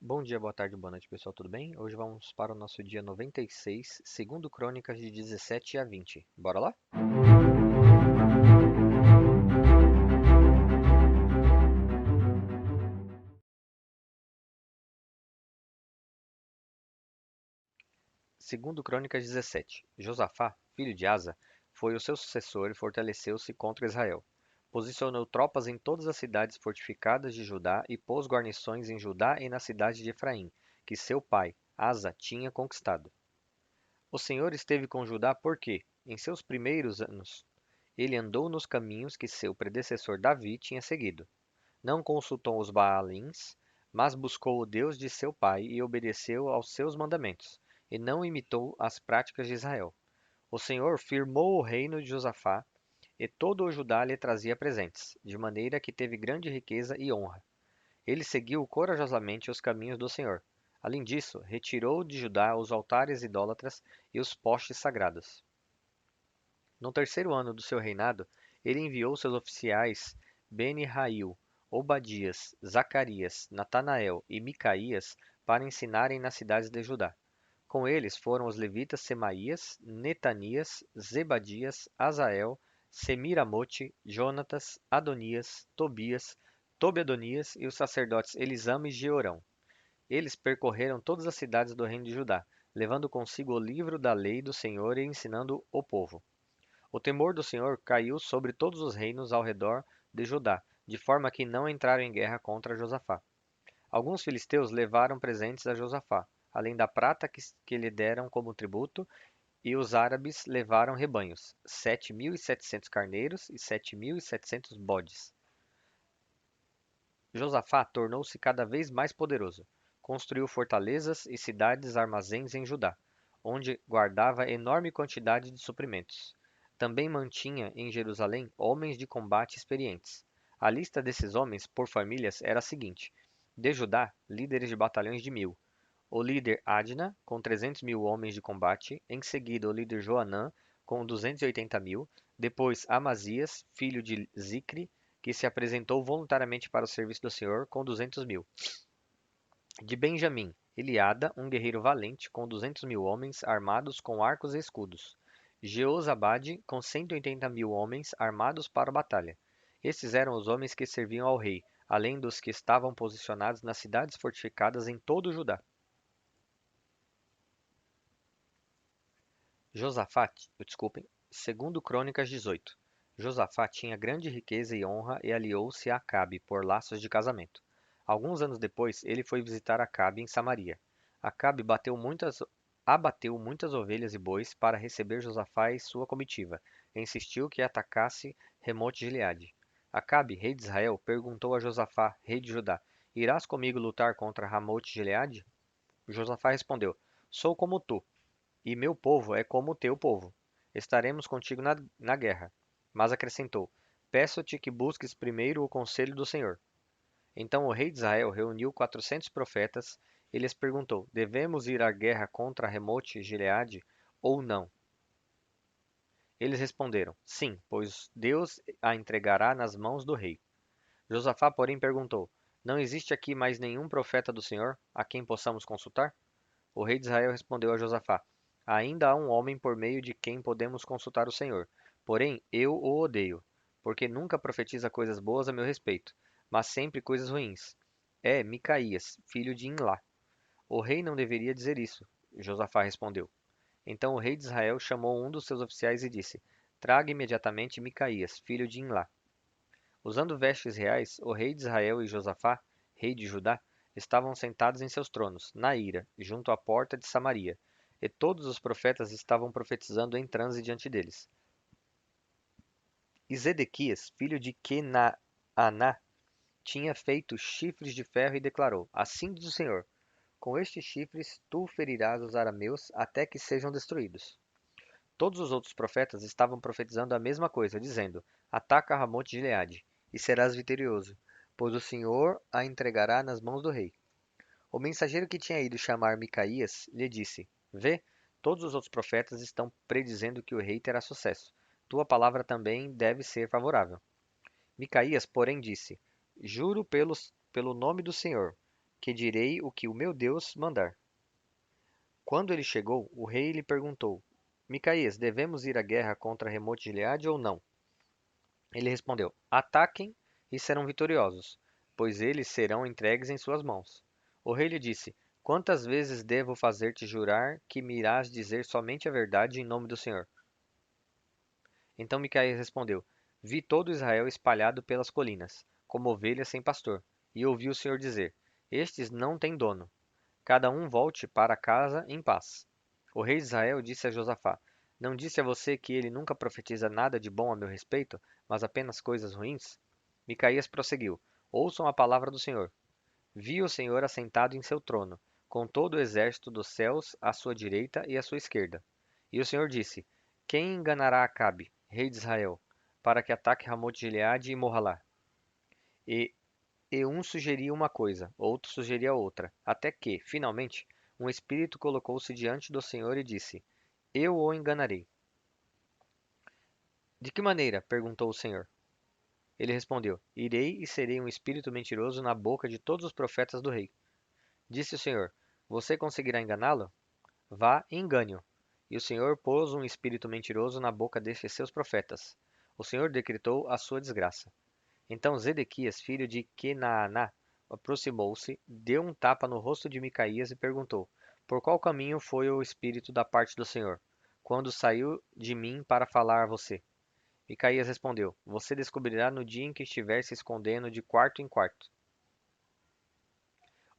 Bom dia, boa tarde, boa noite, pessoal, tudo bem? Hoje vamos para o nosso dia 96, segundo Crônicas de 17 a 20. Bora lá? Segundo Crônicas 17. Josafá, filho de Asa, foi o seu sucessor e fortaleceu-se contra Israel. Posicionou tropas em todas as cidades fortificadas de Judá e pôs guarnições em Judá e na cidade de Efraim, que seu pai, Asa, tinha conquistado. O Senhor esteve com Judá porque, em seus primeiros anos, ele andou nos caminhos que seu predecessor Davi tinha seguido. Não consultou os Baalins, mas buscou o Deus de seu pai e obedeceu aos seus mandamentos, e não imitou as práticas de Israel. O Senhor firmou o reino de Josafá, e todo o Judá lhe trazia presentes, de maneira que teve grande riqueza e honra. Ele seguiu corajosamente os caminhos do Senhor. Além disso, retirou de Judá os altares idólatras e os postes sagrados. No terceiro ano do seu reinado, ele enviou seus oficiais Beni-Hail, Obadias, Zacarias, Natanael e Micaías para ensinarem nas cidades de Judá. Com eles foram os levitas Semaías, Netanias, Zebadias, Asael, Semiramote, Jonatas, Adonias, Tobias, Tobiadonias e os sacerdotes Elisama e Jeorão. Eles percorreram todas as cidades do reino de Judá, levando consigo o livro da lei do Senhor e ensinando o povo. O temor do Senhor caiu sobre todos os reinos ao redor de Judá, de forma que não entraram em guerra contra Josafá. Alguns filisteus levaram presentes a Josafá, além da prata que lhe deram como tributo, e os árabes levaram rebanhos, 7.700 carneiros e 7.700 bodes. Josafá tornou-se cada vez mais poderoso. Construiu fortalezas e cidades armazéns em Judá, onde guardava enorme quantidade de suprimentos. Também mantinha em Jerusalém homens de combate experientes. A lista desses homens, por famílias, era a seguinte: de Judá, líderes de batalhões de 1.000. O líder Adna, com 300.000 homens de combate. Em seguida, o líder Joanã, com 280.000. Depois, Amazias, filho de Zicre, que se apresentou voluntariamente para o serviço do Senhor, com 200.000. De Benjamim, Eliada, um guerreiro valente, com 200.000 homens armados com arcos e escudos. Jeozabade, com 180.000 homens armados para a batalha. Esses eram os homens que serviam ao rei, além dos que estavam posicionados nas cidades fortificadas em todo o Judá. Desculpem, segundo Crônicas 18. Josafá tinha grande riqueza e honra e aliou-se a Acabe por laços de casamento. Alguns anos depois, ele foi visitar Acabe em Samaria. Acabe abateu muitas ovelhas e bois para receber Josafá e sua comitiva, e insistiu que atacasse Remote Gileade. Acabe, rei de Israel, perguntou a Josafá, rei de Judá: Irás comigo lutar contra Ramote Gileade? Josafá respondeu: Sou como tu, e meu povo é como o teu povo. Estaremos contigo na guerra. Mas acrescentou: Peço-te que busques primeiro o conselho do Senhor. Então o rei de Israel reuniu 400 profetas e lhes perguntou: Devemos ir à guerra contra Remote Gileade ou não? Eles responderam: Sim, pois Deus a entregará nas mãos do rei. Josafá, porém, perguntou: Não existe aqui mais nenhum profeta do Senhor a quem possamos consultar? O rei de Israel respondeu a Josafá: Ainda há um homem por meio de quem podemos consultar o Senhor. Porém, eu o odeio, porque nunca profetiza coisas boas a meu respeito, mas sempre coisas ruins. É Micaías, filho de Imlá. O rei não deveria dizer isso, Josafá respondeu. Então o rei de Israel chamou um dos seus oficiais e disse: Traga imediatamente Micaías, filho de Imlá. Usando vestes reais, o rei de Israel e Josafá, rei de Judá, estavam sentados em seus tronos, na ira, junto à porta de Samaria, e todos os profetas estavam profetizando em transe diante deles. E Zedequias, filho de Kenaaná, tinha feito chifres de ferro e declarou: Assim diz o Senhor: Com estes chifres tu ferirás os arameus até que sejam destruídos. Todos os outros profetas estavam profetizando a mesma coisa, dizendo: Ataca Ramote Gileade, e serás vitorioso, pois o Senhor a entregará nas mãos do rei. O mensageiro que tinha ido chamar Micaías lhe disse: Vê, todos os outros profetas estão predizendo que o rei terá sucesso. Tua palavra também deve ser favorável. Micaías, porém, disse: Juro pelo nome do Senhor, que direi o que o meu Deus mandar. Quando ele chegou, o rei lhe perguntou: Micaías, devemos ir à guerra contra Ramote-Gileade ou não? Ele respondeu: Ataquem e serão vitoriosos, pois eles serão entregues em suas mãos. O rei lhe disse: Quantas vezes devo fazer-te jurar que me irás dizer somente a verdade em nome do Senhor? Então Micaías respondeu: Vi todo Israel espalhado pelas colinas, como ovelhas sem pastor, e ouvi o Senhor dizer: Estes não têm dono. Cada um volte para casa em paz. O rei de Israel disse a Josafá: Não disse a você que ele nunca profetiza nada de bom a meu respeito, mas apenas coisas ruins? Micaías prosseguiu: Ouçam a palavra do Senhor. Vi o Senhor assentado em seu trono, com todo o exército dos céus à sua direita e à sua esquerda. E o Senhor disse: Quem enganará Acabe, rei de Israel, para que ataque Ramote-Gileade e morra lá? E um sugeria uma coisa, outro sugeria outra, até que, finalmente, um espírito colocou-se diante do Senhor e disse: Eu o enganarei. De que maneira? Perguntou o Senhor. Ele respondeu: Irei e serei um espírito mentiroso na boca de todos os profetas do rei. Disse o Senhor: Você conseguirá enganá-lo? Vá e engane-o. E o Senhor pôs um espírito mentiroso na boca destes seus profetas. O Senhor decretou a sua desgraça. Então Zedequias, filho de Kenaaná, aproximou-se, deu um tapa no rosto de Micaías e perguntou: Por qual caminho foi o espírito da parte do Senhor, quando saiu de mim para falar a você? Micaías respondeu: Você descobrirá no dia em que estiver se escondendo de quarto em quarto.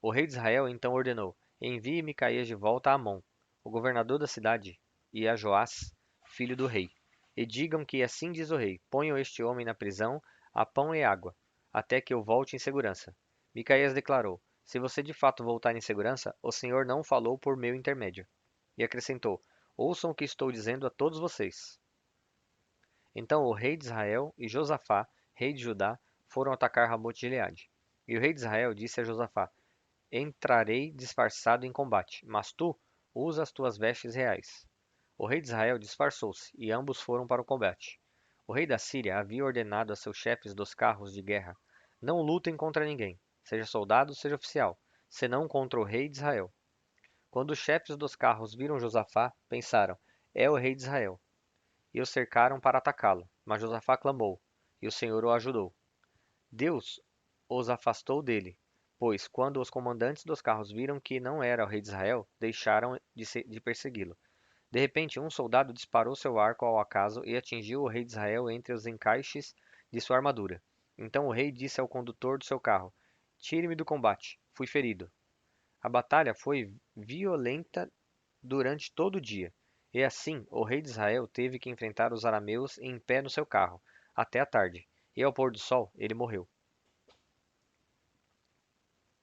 O rei de Israel então ordenou: Envie Micaías de volta a Amon, o governador da cidade, e a Joás, filho do rei. E digam que assim diz o rei: Ponham este homem na prisão, a pão e água, até que eu volte em segurança. Micaías declarou: Se você de fato voltar em segurança, o Senhor não falou por meu intermédio. E acrescentou: Ouçam o que estou dizendo a todos vocês. Então o rei de Israel e Josafá, rei de Judá, foram atacar Ramote-Gileade. E o rei de Israel disse a Josafá: Entrarei disfarçado em combate, mas tu usa as tuas vestes reais. O rei de Israel disfarçou-se, e ambos foram para o combate. O rei da Síria havia ordenado a seus chefes dos carros de guerra: Não lutem contra ninguém, seja soldado, seja oficial, senão contra o rei de Israel. Quando os chefes dos carros viram Josafá, pensaram: É o rei de Israel. E o cercaram para atacá-lo. Mas Josafá clamou, e o Senhor o ajudou. Deus os afastou dele, pois quando os comandantes dos carros viram que não era o rei de Israel, deixaram de persegui-lo. De repente, um soldado disparou seu arco ao acaso e atingiu o rei de Israel entre os encaixes de sua armadura. Então o rei disse ao condutor do seu carro: Tire-me do combate, fui ferido. A batalha foi violenta durante todo o dia, e assim o rei de Israel teve que enfrentar os arameus em pé no seu carro, até a tarde, e ao pôr do sol ele morreu.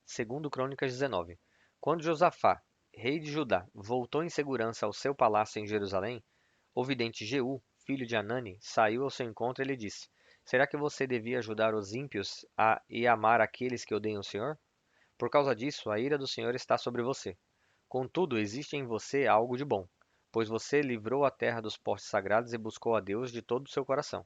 Segundo Crônicas 19. Quando Josafá, rei de Judá, voltou em segurança ao seu palácio em Jerusalém, o vidente Jeú, filho de Anani, saiu ao seu encontro e lhe disse: Será que você devia ajudar os ímpios e amar aqueles que odeiam o Senhor? Por causa disso, a ira do Senhor está sobre você. Contudo, existe em você algo de bom, pois você livrou a terra dos postes sagrados e buscou a Deus de todo o seu coração.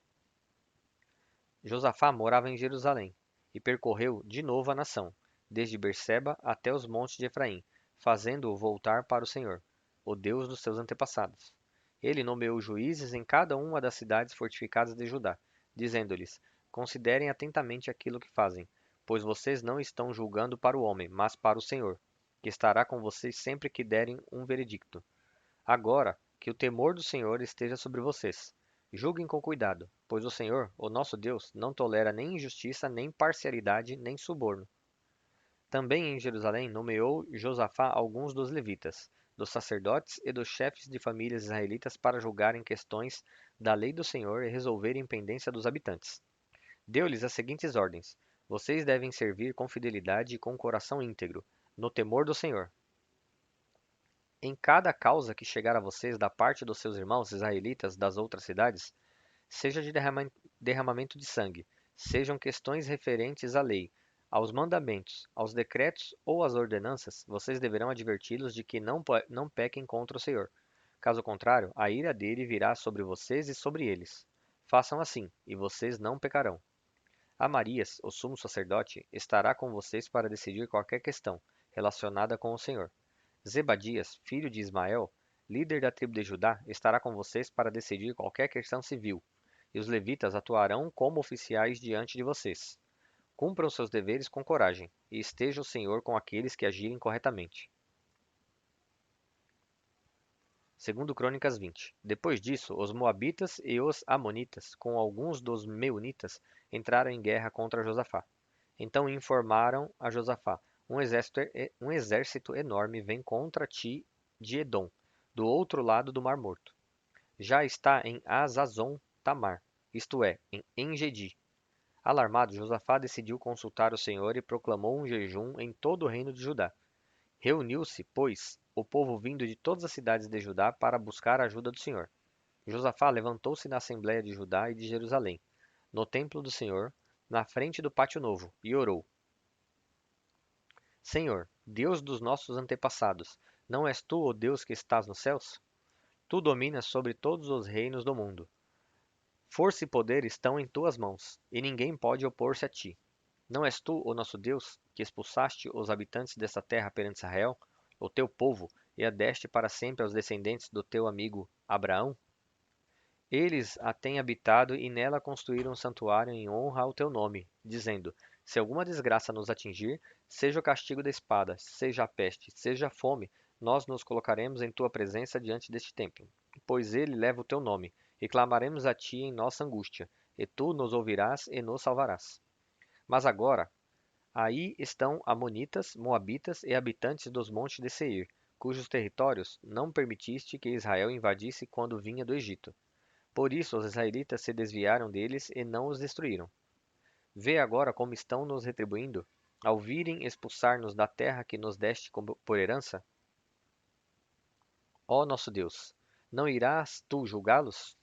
Josafá morava em Jerusalém e percorreu de novo a nação, desde Berseba até os montes de Efraim, fazendo-o voltar para o Senhor, o Deus dos seus antepassados. Ele nomeou juízes em cada uma das cidades fortificadas de Judá, dizendo-lhes: Considerem atentamente aquilo que fazem, pois vocês não estão julgando para o homem, mas para o Senhor, que estará com vocês sempre que derem um veredicto. Agora, que o temor do Senhor esteja sobre vocês. Julguem com cuidado, pois o Senhor, o nosso Deus, não tolera nem injustiça, nem parcialidade, nem suborno. Também em Jerusalém nomeou Josafá alguns dos levitas, dos sacerdotes e dos chefes de famílias israelitas para julgarem questões da lei do Senhor e resolverem pendência dos habitantes. Deu-lhes as seguintes ordens: Vocês devem servir com fidelidade e com coração íntegro, no temor do Senhor. Em cada causa que chegar a vocês da parte dos seus irmãos israelitas das outras cidades, seja de derramamento de sangue, sejam questões referentes à lei, aos mandamentos, aos decretos ou às ordenanças, vocês deverão adverti-los de que não pequem contra o Senhor. Caso contrário, a ira dele virá sobre vocês e sobre eles. Façam assim, e vocês não pecarão. Amarias, o sumo sacerdote, estará com vocês para decidir qualquer questão relacionada com o Senhor. Zebadias, filho de Ismael, líder da tribo de Judá, estará com vocês para decidir qualquer questão civil, e os levitas atuarão como oficiais diante de vocês. Cumpram seus deveres com coragem, e esteja o Senhor com aqueles que agirem corretamente. Segundo Crônicas 20. Depois disso, os moabitas e os amonitas, com alguns dos meunitas, entraram em guerra contra Josafá. Então informaram a Josafá: um exército enorme vem contra ti de Edom, do outro lado do Mar Morto. Já está em Azazon Tamar, isto é, em Engedi. Alarmado, Josafá decidiu consultar o Senhor e proclamou um jejum em todo o reino de Judá. Reuniu-se, pois, o povo vindo de todas as cidades de Judá para buscar a ajuda do Senhor. Josafá levantou-se na assembléia de Judá e de Jerusalém, no templo do Senhor, na frente do pátio novo, e orou: Senhor, Deus dos nossos antepassados, não és tu o Deus que estás nos céus? Tu dominas sobre todos os reinos do mundo. Força e poder estão em tuas mãos, e ninguém pode opor-se a ti. Não és tu, o nosso Deus, que expulsaste os habitantes desta terra perante Israel, o teu povo, e a deste para sempre aos descendentes do teu amigo Abraão? Eles a têm habitado e nela construíram um santuário em honra ao teu nome, dizendo: Se alguma desgraça nos atingir, seja o castigo da espada, seja a peste, seja a fome, nós nos colocaremos em tua presença diante deste templo, pois ele leva o teu nome, e clamaremos a ti em nossa angústia, e tu nos ouvirás e nos salvarás. Mas agora, aí estão amonitas, moabitas e habitantes dos montes de Seir, cujos territórios não permitiste que Israel invadisse quando vinha do Egito. Por isso os israelitas se desviaram deles e não os destruíram. Vê agora como estão nos retribuindo, ao virem expulsar-nos da terra que nos deste por herança? Ó nosso Deus, não irás tu julgá-los?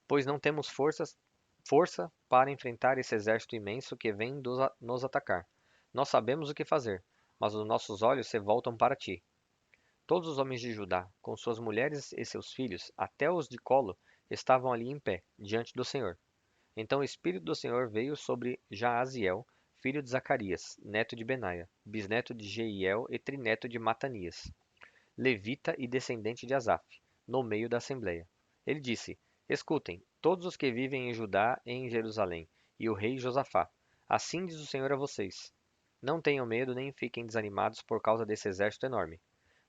Pois não temos força para enfrentar esse exército imenso que vem nos atacar. Nós sabemos o que fazer, mas os nossos olhos se voltam para ti. Todos os homens de Judá, com suas mulheres e seus filhos, até os de colo, estavam ali em pé, diante do Senhor. Então o Espírito do Senhor veio sobre Jaaziel, filho de Zacarias, neto de Benaia, bisneto de Jeiel e trineto de Matanias, levita e descendente de Asaf, no meio da assembleia. Ele disse: Escutem, todos os que vivem em Judá e em Jerusalém, e o rei Josafá. Assim diz o Senhor a vocês: Não tenham medo nem fiquem desanimados por causa desse exército enorme,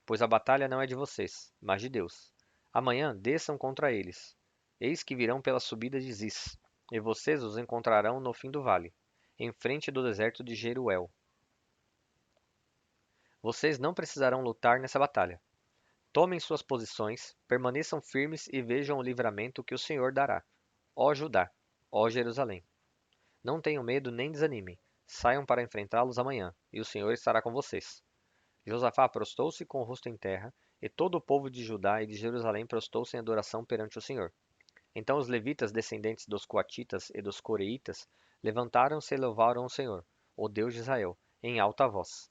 pois a batalha não é de vocês, mas de Deus. Amanhã desçam contra eles. Eis que virão pela subida de Ziz, e vocês os encontrarão no fim do vale, em frente do deserto de Jeruel. Vocês não precisarão lutar nessa batalha. Tomem suas posições, permaneçam firmes e vejam o livramento que o Senhor dará. Ó Judá, ó Jerusalém. Não tenham medo nem desanimem. Saiam para enfrentá-los amanhã, e o Senhor estará com vocês. Josafá prostou-se com o rosto em terra, e todo o povo de Judá e de Jerusalém prostou-se em adoração perante o Senhor. Então os levitas descendentes dos coatitas e dos coreitas levantaram-se e louvaram o Senhor, o Deus de Israel, em alta voz.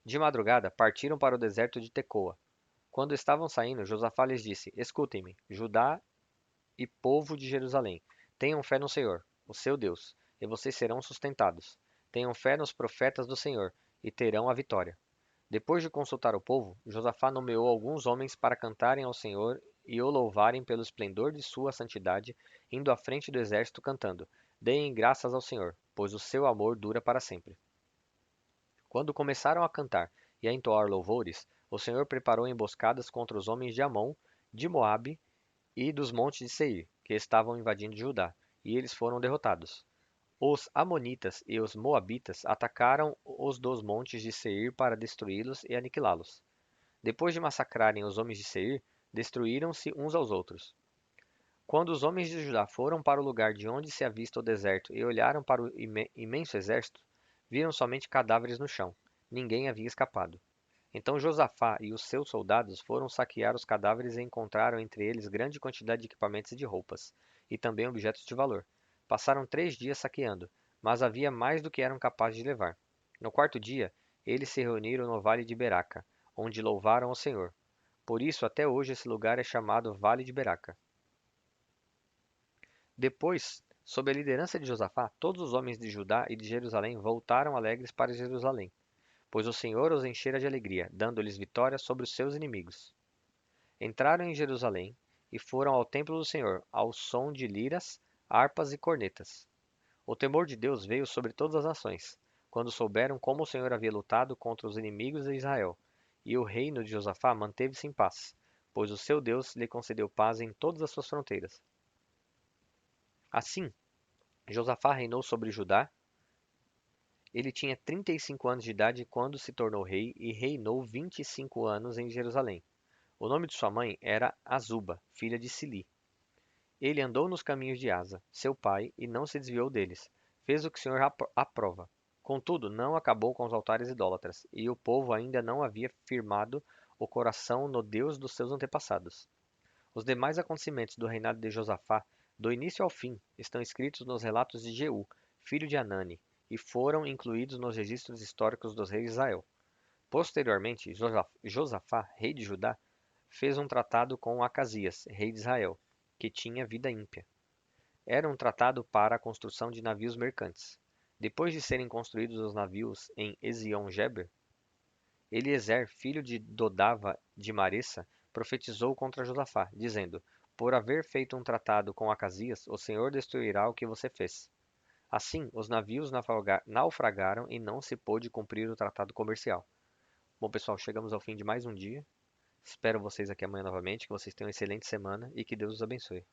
De madrugada partiram para o deserto de Tecoa. Quando estavam saindo, Josafá lhes disse: Escutem-me, Judá e povo de Jerusalém. Tenham fé no Senhor, o seu Deus, e vocês serão sustentados. Tenham fé nos profetas do Senhor, e terão a vitória. Depois de consultar o povo, Josafá nomeou alguns homens para cantarem ao Senhor e o louvarem pelo esplendor de sua santidade, indo à frente do exército cantando: Deem graças ao Senhor, pois o seu amor dura para sempre. Quando começaram a cantar e a entoar louvores, o Senhor preparou emboscadas contra os homens de Amon, de Moabe e dos montes de Seir, que estavam invadindo Judá, e eles foram derrotados. Os amonitas e os moabitas atacaram os dos montes de Seir para destruí-los e aniquilá-los. Depois de massacrarem os homens de Seir, destruíram-se uns aos outros. Quando os homens de Judá foram para o lugar de onde se avista o deserto e olharam para o imenso exército, viram somente cadáveres no chão. Ninguém havia escapado. Então Josafá e os seus soldados foram saquear os cadáveres e encontraram entre eles grande quantidade de equipamentos e de roupas, e também objetos de valor. Passaram 3 dias saqueando, mas havia mais do que eram capazes de levar. No quarto dia, eles se reuniram no vale de Beraca, onde louvaram ao Senhor. Por isso, até hoje esse lugar é chamado Vale de Beraca. Depois Sob a liderança de Josafá, todos os homens de Judá e de Jerusalém voltaram alegres para Jerusalém, pois o Senhor os enchera de alegria, dando-lhes vitória sobre os seus inimigos. Entraram em Jerusalém e foram ao templo do Senhor, ao som de liras, harpas e cornetas. O temor de Deus veio sobre todas as nações, quando souberam como o Senhor havia lutado contra os inimigos de Israel, e o reino de Josafá manteve-se em paz, pois o seu Deus lhe concedeu paz em todas as suas fronteiras. Assim, Josafá reinou sobre Judá. Ele tinha 35 anos de idade quando se tornou rei e reinou 25 anos em Jerusalém. O nome de sua mãe era Azuba, filha de Sili. Ele andou nos caminhos de Asa, seu pai, e não se desviou deles. Fez o que o Senhor aprova. Contudo, não acabou com os altares idólatras, e o povo ainda não havia firmado o coração no Deus dos seus antepassados. Os demais acontecimentos do reinado de Josafá, do início ao fim, estão escritos nos relatos de Jeú, filho de Hanani, e foram incluídos nos registros históricos dos reis de Israel. Posteriormente, Josafá, rei de Judá, fez um tratado com Acasias, rei de Israel, que tinha vida ímpia. Era um tratado para a construção de navios mercantes. Depois de serem construídos os navios em Ezion-Geber, Eliezer, filho de Dodava de Maressa, profetizou contra Josafá, dizendo: Por haver feito um tratado com Acasias, o Senhor destruirá o que você fez. Assim, os navios naufragaram e não se pôde cumprir o tratado comercial. Bom, pessoal, chegamos ao fim de mais um dia. Espero vocês aqui amanhã novamente, que vocês tenham uma excelente semana e que Deus os abençoe.